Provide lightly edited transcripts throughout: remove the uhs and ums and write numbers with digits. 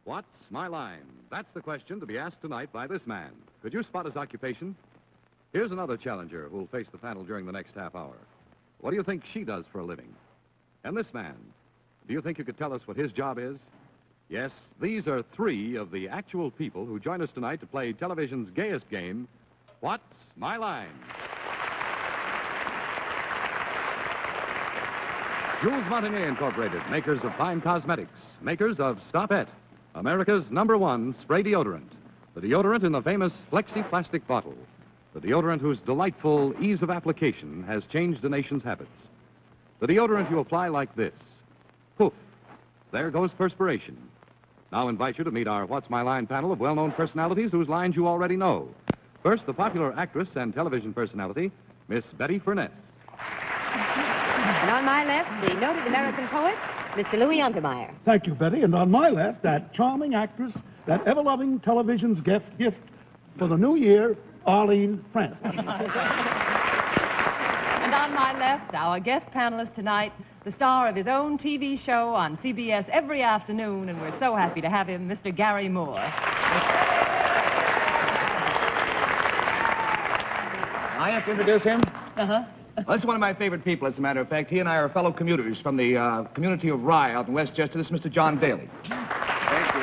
What's my line? That's the question to be asked tonight by this man. Could you spot his occupation? Here's another challenger who'll face the panel during the next half hour. What do you think she does for a living? And this man, do you think you could tell us what his job is? Yes, these are three of the actual people who join us tonight to play television's gayest game, What's My Line? Jules Montagne Incorporated, makers of Fine Cosmetics, makers of Stop It, America's #1 spray deodorant. The deodorant in the famous flexi-plastic bottle. The deodorant whose delightful ease of application has changed a nation's habits. The deodorant you apply like this. Poof. There goes perspiration. Now invite you to meet our What's My Line panel of well-known personalities whose lines you already know. First, the popular actress and television personality, Miss Betty Furness. And on my left, the noted American poet, Mr. Louis Untermeyer. Thank you, Betty. And on my left, that charming actress, that ever-loving television's gift for the new year, Arlene France. And on my left, our guest panelist tonight, the star of his own TV show on CBS every afternoon, and we're so happy to have him, Mr. Garry Moore. I have to introduce him. Uh-huh. Well, this is one of my favorite people, as a matter of fact. He and I are fellow commuters from the community of Rye out in Westchester. This is Mr. John Daly. Thank you.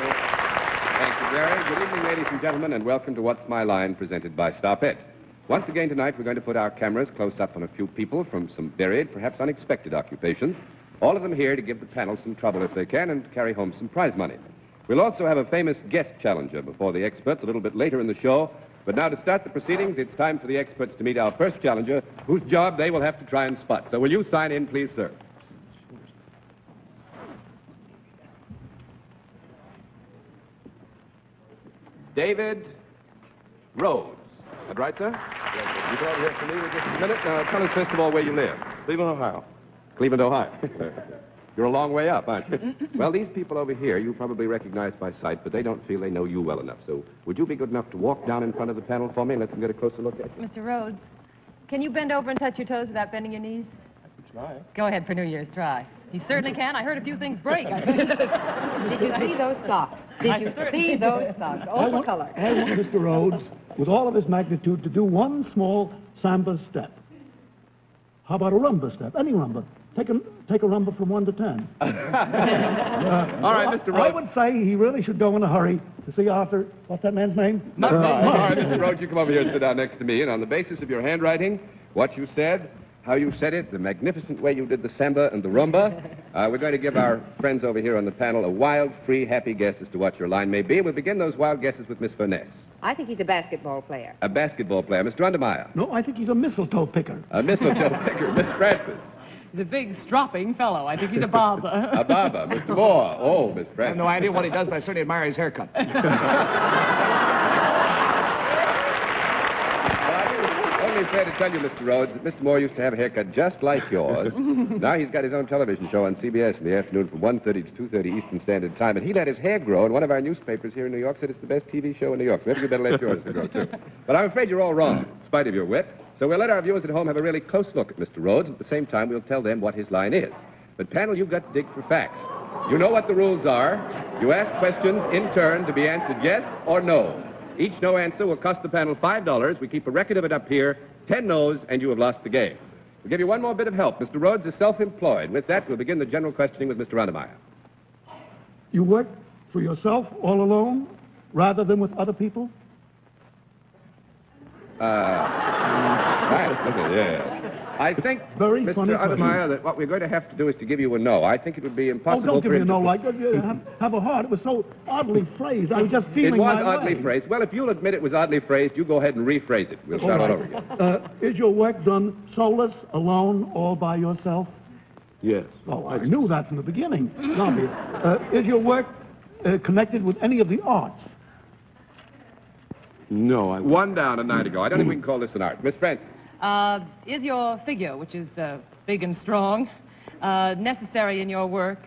Thank you, Garry. Good evening, ladies and gentlemen, and welcome to What's My Line, presented by Stop It. Once again tonight, we're going to put our cameras close up on a few people from some varied, perhaps unexpected occupations. All of them here to give the panel some trouble if they can and carry home some prize money. We'll also have a famous guest challenger before the experts a little bit later in the show. But now to start the proceedings, it's time for the experts to meet our first challenger, whose job they will have to try and spot. So will you sign in, please, sir? David Rhodes. That right, sir? Yes, sir. You brought here for me in just a minute. Now, tell us, first of all, where you live. Cleveland, Ohio. Cleveland, Ohio. You're a long way up, aren't you? Well, these people over here you probably recognize by sight, but they don't feel they know you well enough. So would you be good enough to walk down in front of the panel for me and let them get a closer look at you? Mr. Rhodes, can you bend over and touch your toes without bending your knees? I can try. Go ahead for New Year's, try. You certainly can. I heard a few things break. Did you see those socks? Did you see those socks? Opal color. I want Mr. Rhodes, with all of his magnitude, to do one small samba step. How about a rumba step? Any rumba. Take a rumba from 1 to 10. All right, Mr. Rhodes. I would say he really should go in a hurry to see Arthur. What's that man's name? All right, Mr. Rhodes, you come over here and sit down next to me. And on the basis of your handwriting, what you said, how you said it, the magnificent way you did the samba and the rumba, we're going to give our friends over here on the panel a wild, free, happy guess as to what your line may be. We'll begin those wild guesses with Miss Furness. I think he's a basketball player. A basketball player. Mr. Untermeyer. No, I think he's a mistletoe picker. A mistletoe picker. Miss Francis. He's a big, stropping fellow. I think he's a barber. A barber. Mr. Moore. Oh, Miss I Francis. have no idea what he does, but I certainly admire his haircut. Only fair to tell you, Mr. Rhodes, that Mr. Moore used to have a haircut just like yours. Now he's got his own television show on CBS in the afternoon from 1:30 to 2:30 Eastern Standard Time, and he let his hair grow, and one of our newspapers here in New York said it's the best TV show in New York, so maybe you better let yours grow, too. But I'm afraid you're all wrong, in spite of your wit. So we'll let our viewers at home have a really close look at Mr. Rhodes. At the same time, we'll tell them what his line is. But, panel, you've got to dig for facts. You know what the rules are. You ask questions in turn to be answered yes or no. Each no answer will cost the panel $5. We keep a record of it up here. 10 no's, and you have lost the game. We'll give you one more bit of help. Mr. Rhodes is self-employed. With that, we'll begin the general questioning with Mr. Untermeyer. You work for yourself all alone rather than with other people? Right. Okay, yeah. I think, Very Mr. funny Untermeyer, that what we're going to have to do is to give you a no. I think it would be Oh, impossible don't give for me a him no to... like that. Have a heart. It was so oddly phrased. I was just It feeling was my oddly way. phrased. Well, if you'll admit it was oddly phrased, you go ahead and rephrase it. We'll start all over again. Is your work done soulless, alone, all by yourself? Yes. Oh, I knew that from the beginning. It's obvious. Is your work connected with any of the arts? No, I... One down a night ago. I don't think we can call this an art. Miss Francis. Is your figure, which is big and strong, necessary in your work?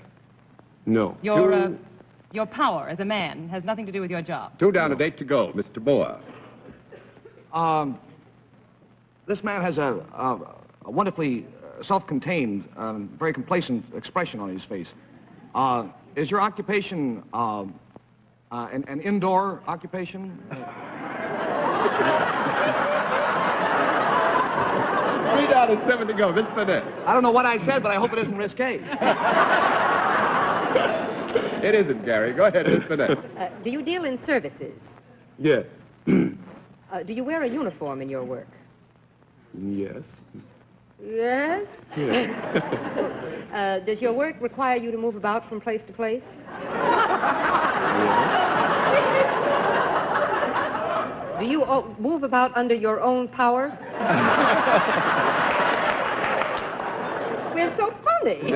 No. Your power as a man has nothing to do with your job. Two down, a date to go. Mr. Moore. This man has a wonderfully self-contained, very complacent expression on his face. Is your occupation An indoor occupation? 3 down and 7 to go. Miss Bennett. I don't know what I said, but I hope it isn't risque. It isn't, Gary. Go ahead, Miss Bennett. Do you deal in services? Yes. Do you wear a uniform in your work? Yes. Yes? Yes. Does your work require you to move about from place to place? Do you move about under your own power? We're so funny.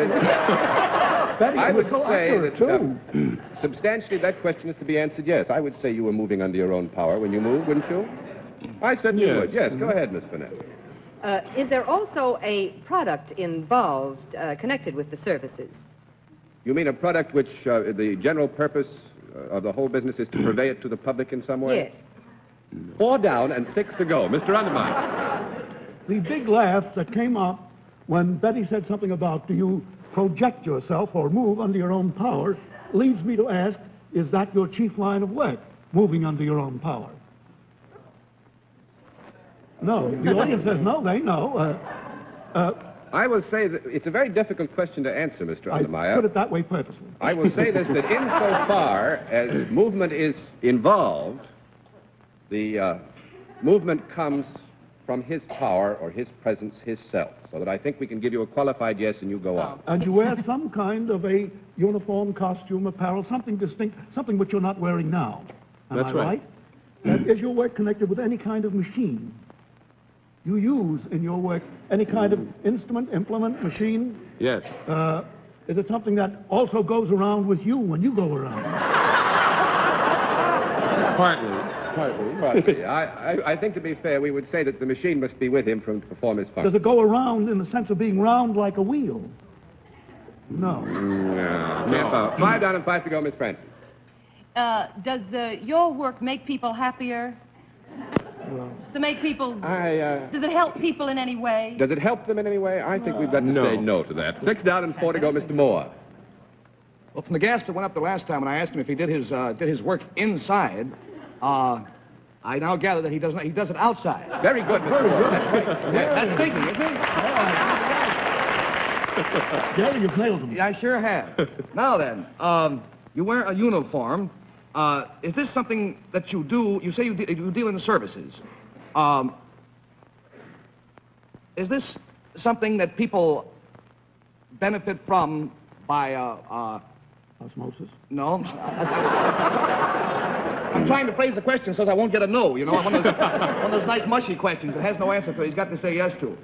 Betty, I you would were so say accurate, that too. substantially that question is to be answered yes. I would say you were moving under your own power when you moved, wouldn't you? I said you Yes. would. Yes, go ahead, Miss Bennett. Is there also a product involved connected with the services? You mean a product which the general purpose of the whole business is to purvey it to the public in some way? Yes. 4 down and 6 to go. Mr. Untermeyer. The big laugh that came up when Betty said something about do you project yourself or move under your own power leads me to ask, is that your chief line of work, moving under your own power? No. The audience says no, they know. I will say that it's a very difficult question to answer, Mr. I Untermeyer. put it that way purposely. I will say this, that insofar as movement is involved, the movement comes from his power or his presence, his self. So that I think we can give you a qualified yes and you go on. And you wear some kind of a uniform, costume, apparel, something distinct, something which you're not wearing now. Am That's I right. Is your work connected with any kind of machine? You use in your work any kind of instrument, implement, machine? Yes. Is it something that also goes around with you when you go around? Partly. Partly. I think to be fair, we would say that the machine must be with him to perform his Does function. it go around in the sense of being round like a wheel? No. No. 5 down and 5 to go, Miss Francis. Does your work make people happier? To make people... Does it help people in any way? Does it help them in any way? I think we've got to No. say no to that. 6 down and 4 to go, Mr. Moore. Well, from the gas that went up the last time when I asked him if he did his work inside, I now gather that he does it outside. Very good, Mr. Moore. That's great. That's thinking, isn't it? Gary, you've nailed him. Yeah, I sure have. Now then, you wear a uniform. Is this something that you do? You say you deal in the services. Is this something that people benefit from by Osmosis. no? I'm trying to phrase the question so that I won't get a no, you know, one of those nice mushy questions that has no answer to it. He's got to say yes to.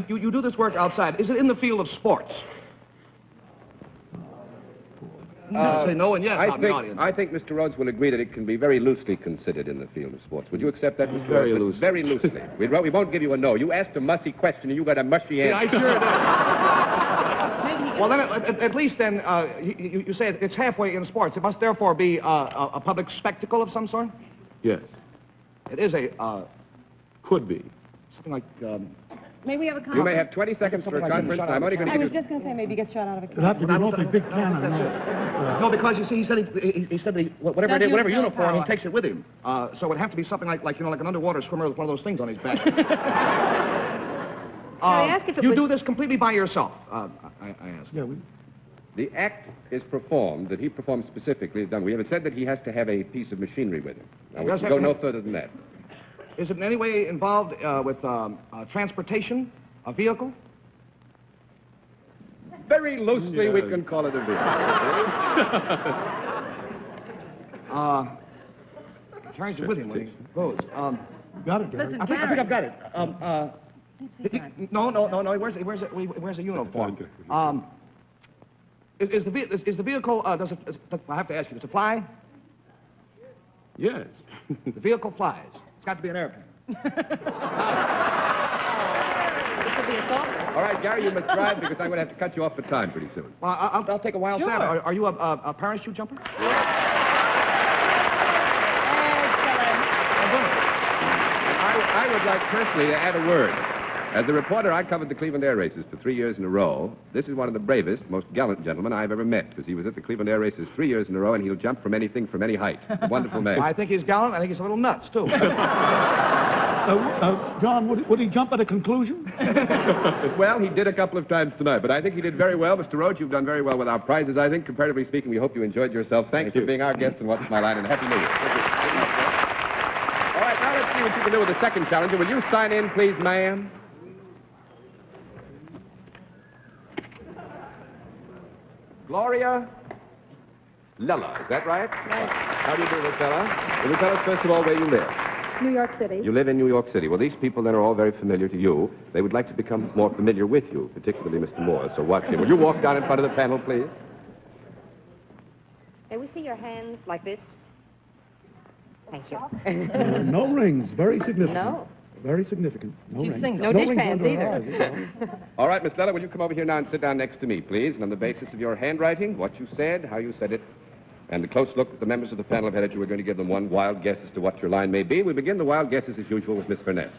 You do this work outside. Is it in the field of sports? Say no and yes out in the audience. I think Mr. Rhodes will agree that it can be very loosely considered in the field of sports. Would you accept that, Mr. Very Rhodes? loosely. Very loosely. We won't give you a no. You asked a mussy question and you got a mushy Yeah, answer. I sure did. Well, then, at least then, you say it's halfway in sports. It must therefore be a public spectacle of some sort? Yes. It is a, Could be. something like, May we have a You conference? may have 20 seconds for a Something like conference. shut I'm up. only going to I give was you... just going to say maybe get shot out of a It'd have to be an awfully big cannon. That's it. No, because you see, he said whatever it is, Does whatever use no uniform, he power. takes it with him. So it would have to be something like an underwater swimmer with one of those things on his back. I ask if it you was- do this completely by yourself, I ask. Yeah, The act is performed, that he performs specifically, is done. We have said that he has to have a piece of machinery with him. Now, we Does can have go to no have- further than that. Is it in any way involved with transportation, a vehicle? Very loosely, we can call it a vehicle. Carries it with him when he goes. you got it, Gary. Listen, I think Gary. I've got it. No. He wears a uniform. Is the vehicle? I have to ask you. Does it fly? Yes. The vehicle flies. It's got to be an airplane. All right, Gary, you must drive because I'm going to have to cut you off for time pretty soon. Well, I'll take a wild stab. Are you a parachute jumper? I would like personally to add a word. As a reporter, I covered the Cleveland Air Races for 3 years in a row. This is one of the bravest, most gallant gentlemen I've ever met, because he was at the Cleveland Air Races 3 years in a row, and he'll jump from anything from any height. A wonderful man. I think he's gallant. I think he's a little nuts, too. John, would he jump at a conclusion? Well, he did a couple of times tonight, but I think he did very well. Mr. Rhodes, you've done very well with our prizes, I think. Comparatively speaking, we hope you enjoyed yourself. Thanks for being our guest and What's My Line, and Happy New Year. All right, now let's see what you can do with the second challenger. Will you sign in, please, ma'am? Gloria Lella, is that right? Right. How do you do, Miss Lella? Will you tell us, first of all, where you live? New York City. You live in New York City. Well, these people then are all very familiar to you. They would like to become more familiar with you, particularly Mr. Moore, so watch him. Will you walk down in front of the panel, please? May we see your hands like this? Thank you. No rings. Very significant. No. Very significant. No She's rings. single. No dish rings pans under her either. eyes, you know. All right, Miss Lella, will you come over here now and sit down next to me, please? And on the basis of your handwriting, what you said, how you said it, and the close look that the members of the panel have had at you, we're going to give them one wild guess as to what your line may be. We begin the wild guesses as usual with Miss Furness.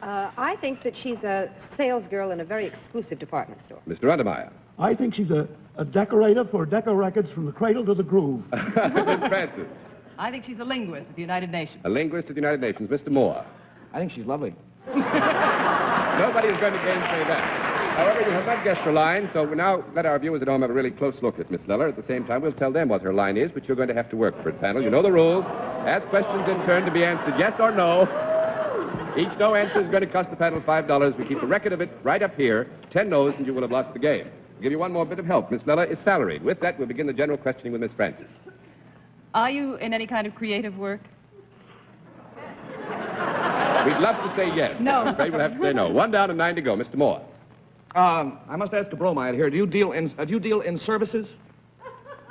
I think that she's a salesgirl in a very exclusive department store. Mr. Untermeyer. I think she's a decorator for Decca Records from the cradle to the groove. Miss Francis. I think she's a linguist at the United Nations. A linguist at the United Nations. Mr. Moore. I think she's lovely. Nobody is going to gainsay that. However, you have not guessed her line, so we now let our viewers at home have a really close look at Miss Lella. At the same time, we'll tell them what her line is, but you're going to have to work for it, panel. You know the rules. Ask questions in turn to be answered yes or no. Each no answer is going to cost the panel $5. We keep a record of it right up here. 10 no's, and you will have lost the game. I'll give you one more bit of help. Miss Lella is salaried. With that, we'll begin the general questioning with Miss Francis. Are you in any kind of creative work? We'd love to say yes. No. I'm afraid we'll have to say no. 1 down and 9 to go. Mr. Moore. I must ask a bromide here. Do you deal in services?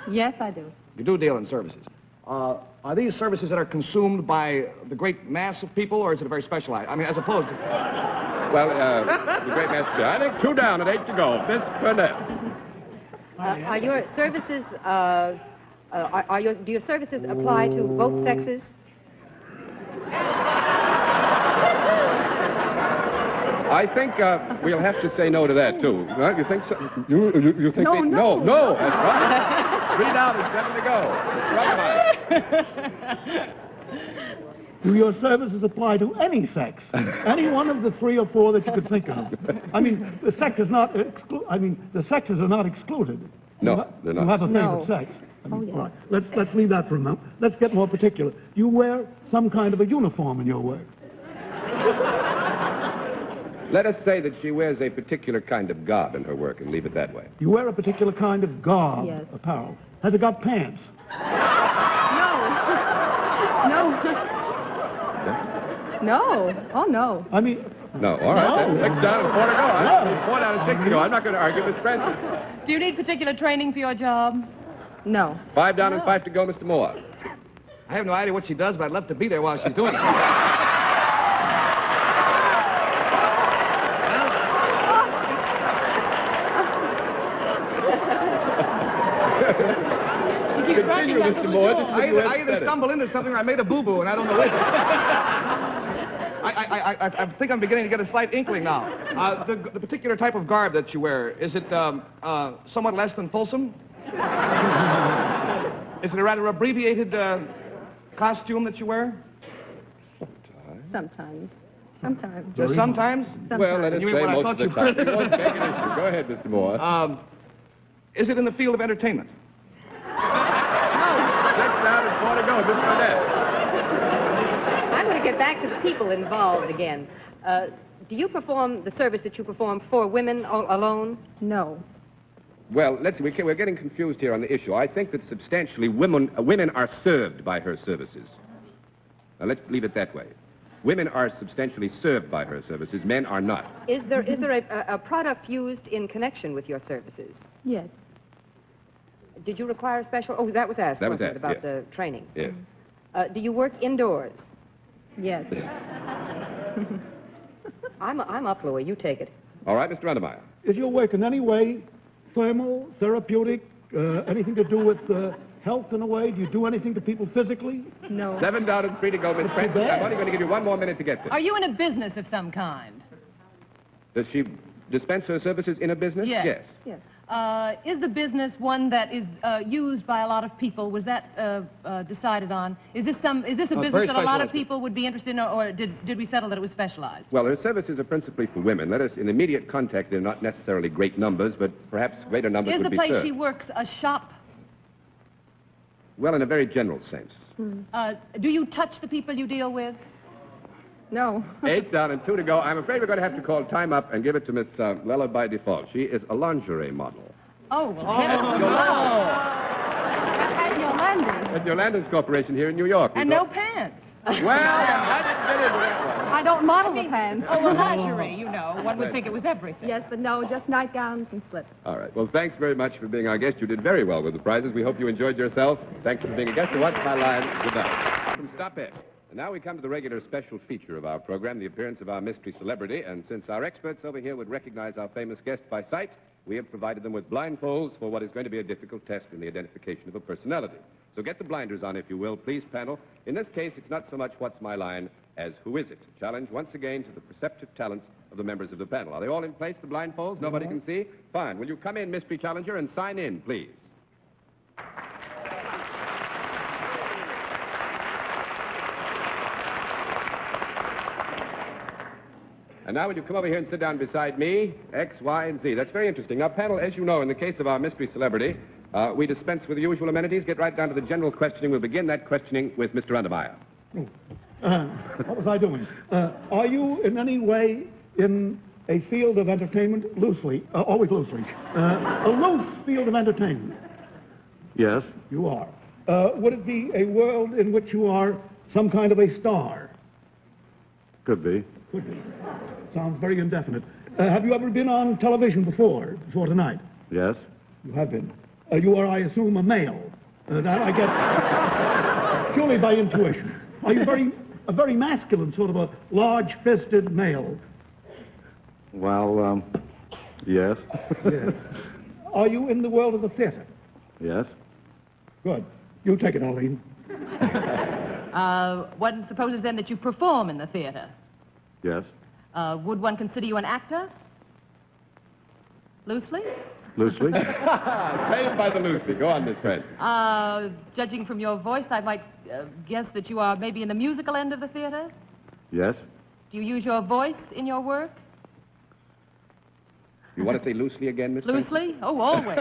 Yes, I do. You do deal in services. Are these services that are consumed by the great mass of people, or is it a very specialized? I mean, as opposed to... Well, the great master. I think 2 down and 8 to go. Miss Bennett. Are your services, do your services apply to both sexes? I think we'll have to say no to that, too. You think so? You think No, they... no. No, that's right. 3 down and 7 to go. Mr. Untermeyer. Do your services apply to any sex? Any one of the 3 or 4 that you could think of? I mean, the sex is not the sexes are not excluded. No, they're not. You have a favorite No. sex. Oh, yeah. All right. Let's leave that for a moment. Let's get more particular. You wear some kind of a uniform in your work. Let us say that she wears a particular kind of garb in her work and leave it that way. You wear a particular kind of garb, Yes. apparel. Has it got pants? No. No. Oh, no. I mean, No, all right. No. That's 6 down and 4 to go. No. 4 down and 6 to go. I'm not going to argue, Miss Francis. Do you need particular training for your job? No. 5 down and 5 to go, Mr. Moore. I have no idea what she does, but I'd love to be there while she's doing it. Continue, Mr. Moore. This is the I U.S. either Senate. stumbled into something or I made a boo-boo, and I don't know which. I think I'm beginning to get a slight inkling now. The particular type of garb that you wear, is it somewhat less than fulsome? Is it a rather abbreviated costume that you wear? Sometimes. Just sometimes? Well, let us You say mean what I most thought of the you time. were? We won't make an issue. Go ahead, Mr. Moore. Is it in the field of entertainment? 6 down and 4 to go. Miss Bennett. I'm going to get back to the people involved again. Do you perform the service that you perform for women alone? No. Well, let's see. We're getting confused here on the issue. I think that substantially women are served by her services. Now, let's leave it that way. Women are substantially served by her services. Men are not. Is there a product used in connection with your services? Yes. Did you require a special... Oh, that was asked, That was wasn't it, asked, about the training? Yes. Do you work indoors? Yes. I'm up, Louis. You take it. All right, Mr. Untermeyer. is your work in any way thermal, therapeutic, anything to do with health in a way? Do you do anything to people physically? No. 7 down and 3 to go, Miss Francis. I'm only going to give you 1 more minute to get this. Are you in a business of some kind? Does she dispense her services in a business? Yes. Yes. Is the business one that is used by a lot of people? Was that decided on? Is this a business very that a lot of specialized. people would be interested in, or did we settle that it was specialized? Well, her services are principally for women. Let us, in immediate contact, they're not necessarily great numbers, but perhaps greater numbers Is would the be place served. she works a shop? Well, in a very general sense. Do you touch the people you deal with? No. 8 down and 2 to go. I'm afraid we're going to have to call time up and give it to Miss Lella by default. She is a lingerie model. Oh, well, heavens. At Yolanda. At Yolanda's Corporation here in New York. And no pants. Well, I didn't get into that one. I don't model the pants. Oh, well, lingerie, you know. One would think it was everything. Yes, but no, just nightgowns and slips. All right. Well, thanks very much for being our guest. You did very well with the prizes. We hope you enjoyed yourself. Thanks for being a guest. To Watch My Line. Good night. From Stop It. And now we come to the regular special feature of our program, the appearance of our mystery celebrity. And since our experts over here would recognize our famous guest by sight, we have provided them with blindfolds for what is going to be a difficult test in the identification of a personality. So get the blinders on, if you will, please, panel. In this case, it's not so much what's my line as who is it? A challenge once again to the perceptive talents of the members of the panel. Are they all in place, the blindfolds? Nobody can see? Fine. Will you come in, mystery challenger, and sign in, please? And now will you come over here and sit down beside me? X, Y, and Z. That's very interesting. Now, panel, as you know, in the case of our mystery celebrity, we dispense with the usual amenities, get right down to the general questioning. We'll begin that questioning with Mr. Untermeyer. What was I doing? Are you in any way in a field of entertainment? Loosely, always loosely. A loose field of entertainment. Yes. You are. Would it be a world in which you are some kind of a star? Could be. Could be. Sounds very indefinite. Have you ever been on television before tonight? Yes. You have been. You are, I assume, a male. That I get purely by intuition. Are you a very masculine, sort of a large-fisted male? Well, yes. Yes. Are you in the world of the theater? Yes. Good. You take it, Arlene. One supposes then that you perform in the theater. Yes. Would one consider you an actor? Loosely? Loosely. Saved by the loosely. Go on, Miss Fred. Judging from your voice, I might guess that you are maybe in the musical end of the theater. Yes. Do you use your voice in your work? You want to say loosely again, Miss Fred? Loosely? Oh, always.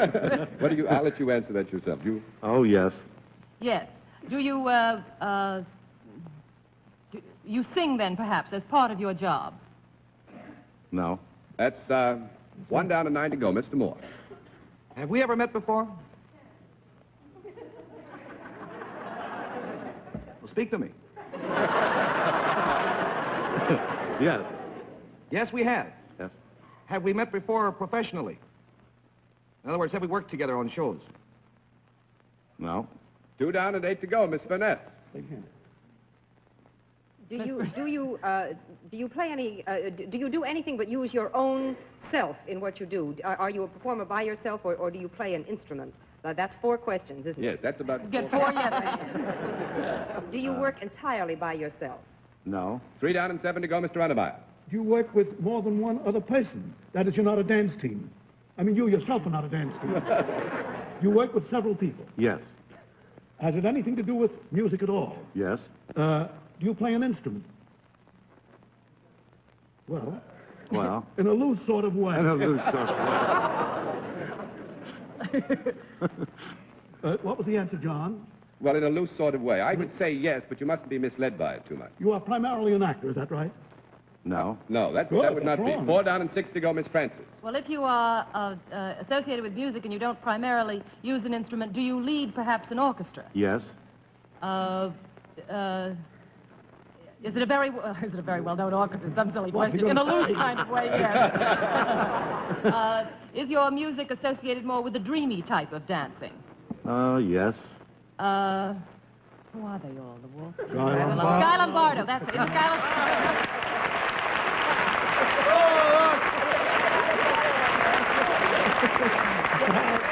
What do you... I'll let you answer that yourself. You... Oh, yes. Yes. Do you, you sing then, perhaps, as part of your job? No. That's 1 down and 9 to go. Mr. Moore. Have we ever met before? Well, speak to me. Yes. Yes, we have. Yes. Have we met before professionally? In other words, have we worked together on shows? No. 2 down and 8 to go. Miss Furness. Do you play any? Do you do anything but use your own self in what you do? Are you a performer by yourself, or do you play an instrument? That's 4 questions, isn't Yes, it? that's about... Get 4 yes. Do you work entirely by yourself? No. 3 down and 7 to go. Mr. Untermeyer. Do you work with more than one other person? That is, you're not a dance team. I mean, you yourself are not a dance team. You work with several people. Yes. Has it anything to do with music at all? Yes. Do you play an instrument? Well, Well. in a loose sort of way. In a loose sort of What was the answer, John? Well, in a loose sort of way. I would say yes, but you mustn't be misled by it too much. You are primarily an actor, is that right? No. No, that Good, would not that's be. wrong. 4 down and 6 to go. Miss Francis. Well, if you are associated with music and you don't primarily use an instrument, do you lead perhaps an orchestra? Yes. Is it a very well-known orchestra? Some silly What's he question. In a gonna loose say? kind of way, yes. Is your music associated more with the dreamy type of dancing? Yes. Who are they all? The Wolf? Guy Lombardo. Guy Lombardo. That's it. Is it Guy Lombardo?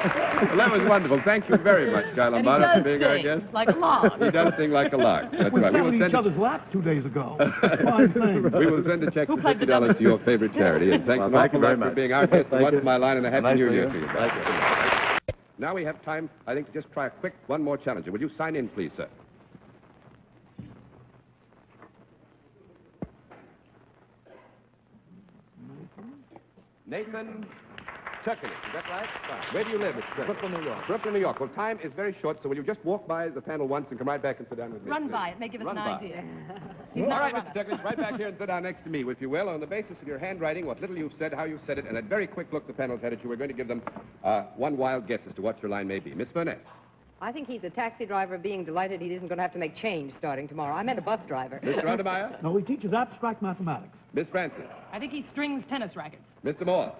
Well, that was wonderful. Thank you very much, Guy And he Lombardo, does for being our sing guest. like a lark. He does sing like a lark. That's We right. sat in each other's lap 2 days ago. Fine thing. We will send a check Who for played the $50 to your favorite charity. And thanks Well, an thank awful you very lot for much. being our guest. Thank What's you. my line, and a happy Nice New for Year you. to you. Thank you. Now we have time, I think, to just try a quick one more challenger. Will you sign in, please, sir? Nathan Turkinich, is that right? Where do you live, Mr. Turkinich? Brooklyn, New York. Brooklyn, New York. Well, time is very short, so will you just walk by the panel once and come right back and sit down with me? Run please? by. It may give us Run an by. idea. All right, Mr. Turkinich, right back here and sit down next to me, if you will. On the basis of your handwriting, what little you've said, how you've said it, and that very quick look the panel's had at you, we're going to give them one wild guess as to what your line may be. Miss Furness. I think he's a taxi driver being delighted he isn't going to have to make change starting tomorrow. I meant a bus driver. Mr. Untermeyer. No, he teaches abstract mathematics. Miss Francis. I think he strings tennis rackets. Mr. Moore.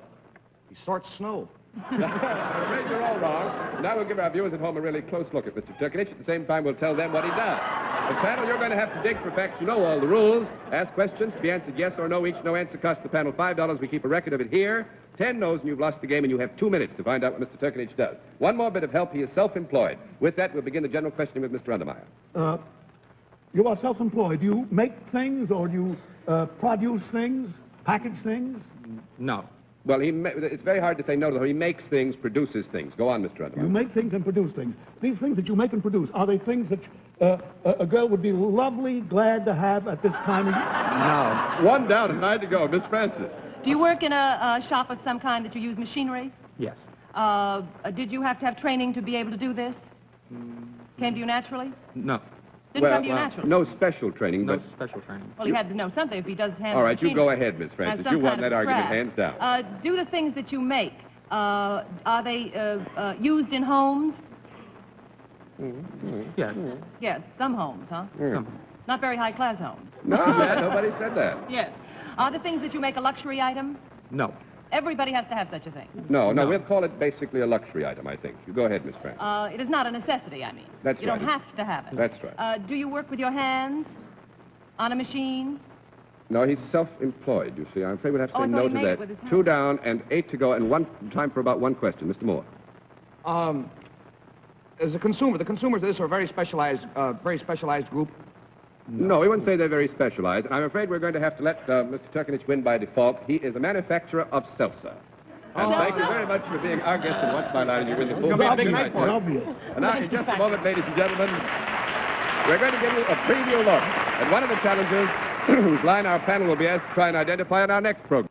He sorts snow. I'm afraid you're all wrong. Now we'll give our viewers at home a really close look at Mr. Turkinich. At the same time, we'll tell them what he does. The panel, you're going to have to dig for facts. You know all the rules. Ask questions to be answered yes or no. Each no answer costs the panel $5. We keep a record of it here. 10 no's and you've lost the game, and you have 2 minutes to find out what Mr. Turkinich does. One more bit of help. He is self-employed. With that, we'll begin the general questioning with Mr. Untermeyer. You are self-employed. Do you make things or do you produce things, package things? No. Well, it's very hard to say no to him. He makes things, produces things. Go on, Mr. Untermeyer. You make things and produce things. These things that you make and produce, are they things that a girl would be lovely, glad to have at this time of year? No. One down and 9 to go. Miss Francis. Do you work in a shop of some kind that you use machinery? Yes. Did you have to have training to be able to do this? Came to you naturally? No. Didn't come to you naturally? No special training, No but... special training. Well, he had to know something if he does handle All right, you machinery. go ahead, Miss Francis. As some You won kind of that argument craft. hands down. Do the things that you make, are they used in homes? Yes. Yes, some homes, huh? Some. Not very high-class homes. No, nobody said that. Yes. Are the things that you make a luxury item? No. Everybody has to have such a thing. No, No. we'll call it basically a luxury item, I think. You go ahead, Miss Francis. It is not a necessity, I mean. That's you right. don't have to have it. That's right. Do you work with your hands? On a machine? No, he's self-employed, you see. I'm afraid we'll have to Oh, say I thought no he to made it that. with his 2 hands. down and 8 to go, and time for about one question. Mr. Moore. As a consumer, the consumers of this are a very specialized group. No, we wouldn't say they're very specialized. I'm afraid we're going to have to let Mr. Turkinich win by default. He is a manufacturer of seltzer. And thank you very much for being our guest and What's My Line, and you win the full It's gonna be a big $50 night for you. Obvious. And now, in just a moment, ladies and gentlemen, we're going to give you a preview look at one of the challengers whose line our panel will be asked to try and identify in our next program.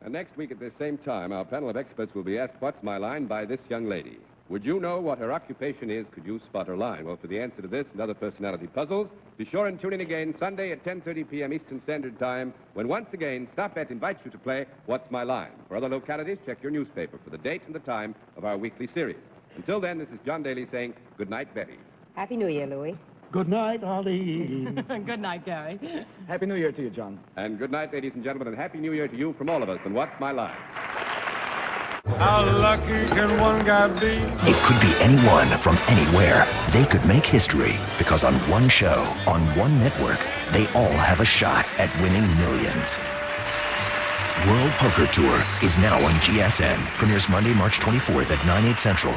And next week at this same time, our panel of experts will be asked, what's my line, by this young lady. Would you know what her occupation is? Could you spot her line? Well, for the answer to this and other personality puzzles, be sure and tune in again Sunday at 10:30 p.m. Eastern Standard Time, when once again Stop Et invites you to play What's My Line. For other localities, check your newspaper for the date and the time of our weekly series. Until then, this is John Daly saying good night, Betty. Happy New Year, Louis. Good night, Arlene. Good night, Gary. Happy New Year to you, John. And good night, ladies and gentlemen, and Happy New Year to you from all of us. And What's My Line? How lucky can one guy be? It could be anyone from anywhere. They could make history because on one show, on one network, they all have a shot at winning millions. World Poker Tour is now on GSN. Premieres Monday, March 24th at 9/8 Central.